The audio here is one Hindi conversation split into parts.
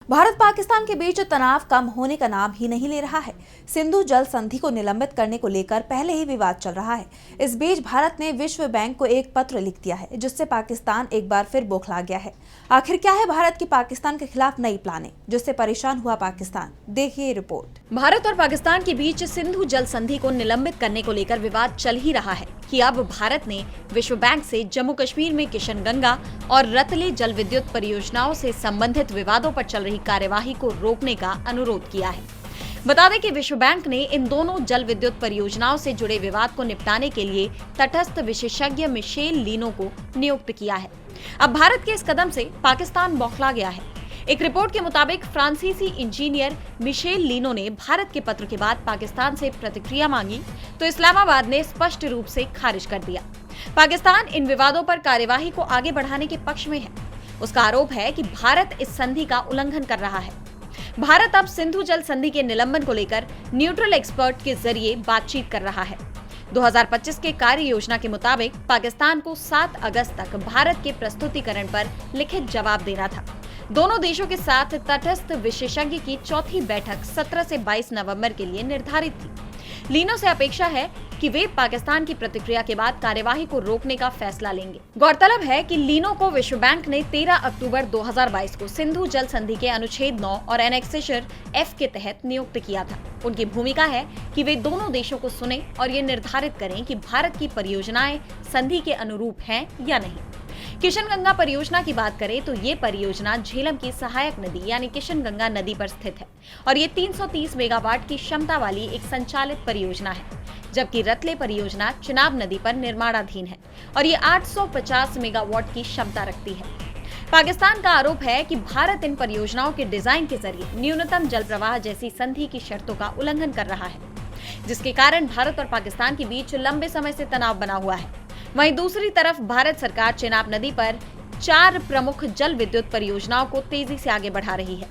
भारत पाकिस्तान के बीच तनाव कम होने का नाम ही नहीं ले रहा है। सिंधु जल संधि को निलंबित करने को लेकर पहले ही विवाद चल रहा है। इस बीच भारत ने विश्व बैंक को एक पत्र लिख दिया है, जिससे पाकिस्तान एक बार फिर बौखला गया है। आखिर क्या है भारत की पाकिस्तान के खिलाफ नई प्लानिंग, जिससे परेशान हुआ पाकिस्तान? देखिए रिपोर्ट। भारत और पाकिस्तान के बीच सिंधु जल संधि को निलंबित करने को लेकर विवाद चल ही रहा है कि अब भारत ने विश्व बैंक से जम्मू कश्मीर में किशनगंगा और रतले जल विद्युत परियोजनाओं से संबंधित विवादों पर चल रही कार्यवाही को रोकने का अनुरोध किया है। बता दें कि विश्व बैंक ने इन दोनों जल विद्युत परियोजनाओं से जुड़े विवाद को निपटाने के लिए तटस्थ विशेषज्ञ मिशेल लीनो को नियुक्त किया है। अब भारत के इस कदम से पाकिस्तान बौखला गया है। एक रिपोर्ट के मुताबिक फ्रांसीसी इंजीनियर मिशेल लीनो ने भारत के पत्र के बाद पाकिस्तान से प्रतिक्रिया मांगी, तो इस्लामाबाद ने स्पष्ट रूप से खारिज कर दिया। पाकिस्तान इन विवादों पर कार्यवाही को आगे बढ़ाने के पक्ष में है। उसका आरोप है कि भारत इस संधि का उल्लंघन कर रहा है। भारत अब सिंधु जल संधि के निलंबन को लेकर न्यूट्रल एक्सपर्ट के जरिए बातचीत कर रहा है। 2025 के कार्य योजना के मुताबिक पाकिस्तान को 7 अगस्त तक भारत के प्रस्तुतिकरण पर लिखित जवाब देना था। दोनों देशों के साथ तटस्थ विशेषज्ञ की चौथी बैठक 17 से 22 नवंबर के लिए निर्धारित थी। लीनो से अपेक्षा है कि वे पाकिस्तान की प्रतिक्रिया के बाद कार्यवाही को रोकने का फैसला लेंगे। गौरतलब है कि लीनो को विश्व बैंक ने 13 अक्टूबर 2022 को सिंधु जल संधि के अनुच्छेद 9 और एनेक्सेशन F के तहत नियुक्त किया था। उनकी भूमिका है कि वे दोनों देशों को सुने और ये निर्धारित करें कि भारत की परियोजनाएं संधि के अनुरूप हैं या नहीं। किशनगंगा परियोजना की बात करें तो ये परियोजना झेलम की सहायक नदी यानी किशनगंगा नदी पर स्थित है और ये 330 मेगावाट की क्षमता वाली एक संचालित परियोजना है, जबकि रतले परियोजना चिनाब नदी पर निर्माणाधीन है और ये 850 मेगावाट की क्षमता रखती है। पाकिस्तान का आरोप है कि भारत इन परियोजनाओं के डिजाइन के जरिए न्यूनतम जल प्रवाह जैसी संधि की शर्तों का उल्लंघन कर रहा है, जिसके कारण भारत और पाकिस्तान के बीच लंबे समय से तनाव बना हुआ है। वहीं दूसरी तरफ भारत सरकार चिनाब नदी पर 4 प्रमुख जल विद्युत परियोजनाओं को तेजी से आगे बढ़ा रही है।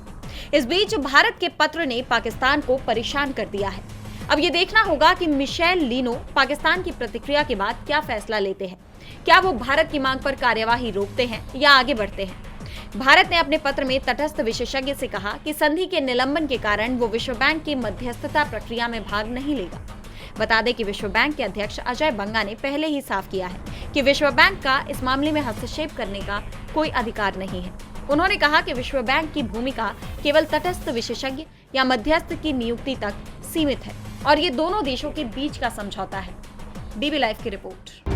इस बीच भारत के पत्र ने पाकिस्तान को परेशान कर दिया है। अब ये देखना होगा कि मिशेल लीनो पाकिस्तान की प्रतिक्रिया के बाद क्या फैसला लेते हैं। क्या वो भारत की मांग पर कार्यवाही रोकते हैं या आगे बढ़ते हैं। भारत ने अपने पत्र में तटस्थ विशेषज्ञ से कहा कि संधि के निलंबन के कारण वो विश्व बैंक की मध्यस्थता प्रक्रिया में भाग नहीं लेगा। बता दें कि विश्व बैंक के अध्यक्ष अजय बंगा ने पहले ही साफ किया है कि विश्व बैंक का इस मामले में हस्तक्षेप करने का कोई अधिकार नहीं है। उन्होंने कहा कि विश्व बैंक की भूमिका केवल तटस्थ विशेषज्ञ या मध्यस्थ की नियुक्ति तक सीमित है और ये दोनों देशों के बीच का समझौता है। डीबी लाइव की रिपोर्ट।